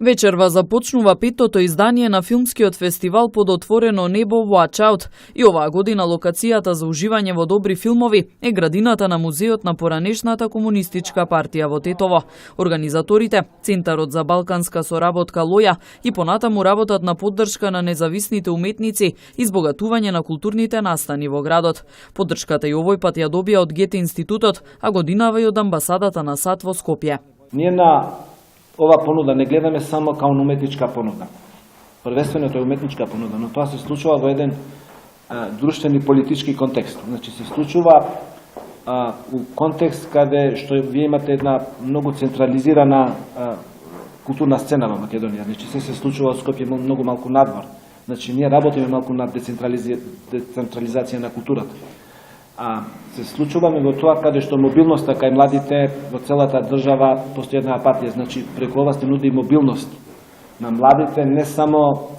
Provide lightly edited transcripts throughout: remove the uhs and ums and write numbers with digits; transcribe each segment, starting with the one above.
Вечерва започнува петото издание на филмскиот фестивал под отворено небо Watch Out и оваа година локацијата за уживање во добри филмови е градината на музеот на поранешната комунистичка партија во Тетово. Организаторите, Центарот за балканска соработка Лоја и понатаму работат на поддршка на независните уметници и збогатување на културните настани во градот. Поддршката и овој пат ја добија од Гете институтот, а годинава и од амбасадата на САД во Скопје. Ние на ова понуда не гледаме само као уметничка понуда. Првенствено тоа е уметничка понуда, но тоа се случува во еден друштвен и политички контекст. Значи се случува у контекст каде што вие имате една многу централизирана културна сцена во Македонија. Значи се случува во Скопје многу малку надвор. Значи ние работиме малку на децентрализација на културата. Се случуваме во тоа каде што мобилноста кај младите во целата држава постои една апатија, значи преку ова се нуди мобилност на младите не само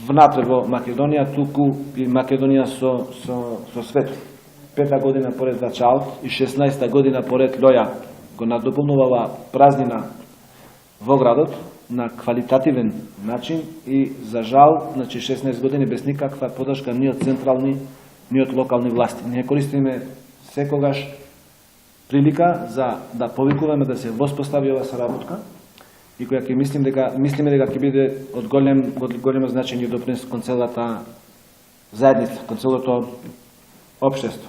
внатре во Македонија, туку и Македонија со свет. 5-та година поред Watch Out и 16-та година поред Лоја го надополнува празнина во градот на квалитативен начин и за жал, значи 16 години без никаква поддршка ни од централни ни од локални власти. Ние користиме секогаш прилика за да повикуваме да се воспостави ова соработка и која ќе мислиме дека ќе биде од големо значење и допринос кон целата заедница, кон целото општество.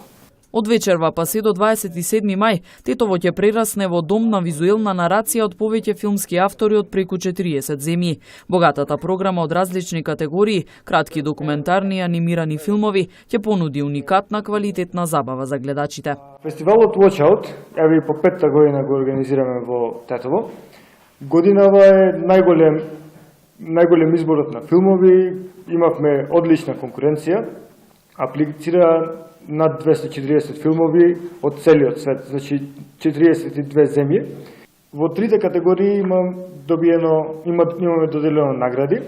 Од вечерва па се до 27 мај, Тетово ќе прерасне во дом на визуелна нарација од повеќе филмски автори од преку 40 земји. Богатата програма од различни категории, кратки документарни и анимирани филмови, ќе понуди уникатна квалитетна забава за гледачите. Фестивалот Watch Out, еве и по 5-та година го организираме во Тетово. Годинава е најголем изборот на филмови, имавме одлична конкуренција, аплицира над 240 филмови од целиот свет, значи 42 земји. Во трите категории имаме доделено награди.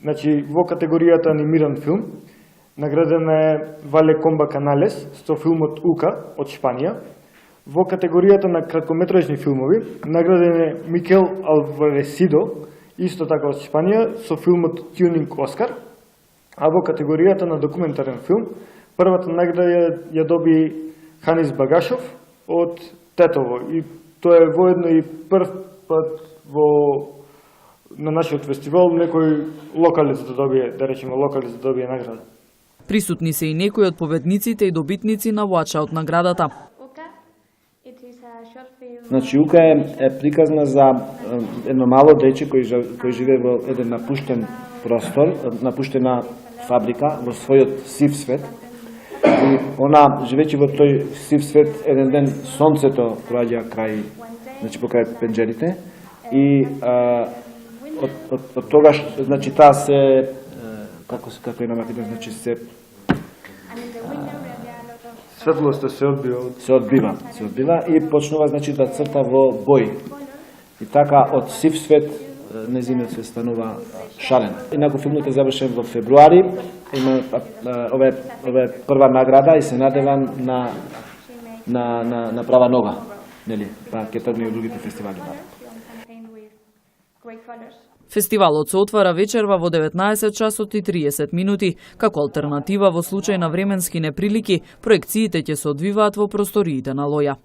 Значи во категоријата анимиран филм наградена е Вале Комба Каналес со филмот Ука од Шпанија. Во категоријата на краткометражни филмови награден е Микел Алваресидо, исто така од Шпанија, со филмот Тюнинг Оскар. А во категоријата на документарен филм првата награда ја доби Ханис Багашов од Тетово и тоа е воедно и прв пат на нашиот фестивал некој локалец да добие награда. Присутни се и некои од победниците и добитници на Watch Out наградата. Значи Ука е приказна за едно мало дече кој живее во еден напуштен простор, напуштена фабрика во својот сив свет. И она, живејќи во тој сив свет, еден ден сонцето проаѓа покрај пенџерите и од тогаш, значи таа се како е на македонски, значи светлоста се одбива и почнува значи да црта во бој. И така од сив свет незиниот се станува шарен. Инаку филмот е завршен во февруари, има ове прва награда и се надевам на права нога, нели, па ќе тргне и другите фестивали. Фестивалот се отвара вечерва во 19 часот и 30 минути. Како алтернатива во случај на временски неприлики, проекциите ќе се одвиваат во просториите на Лоја.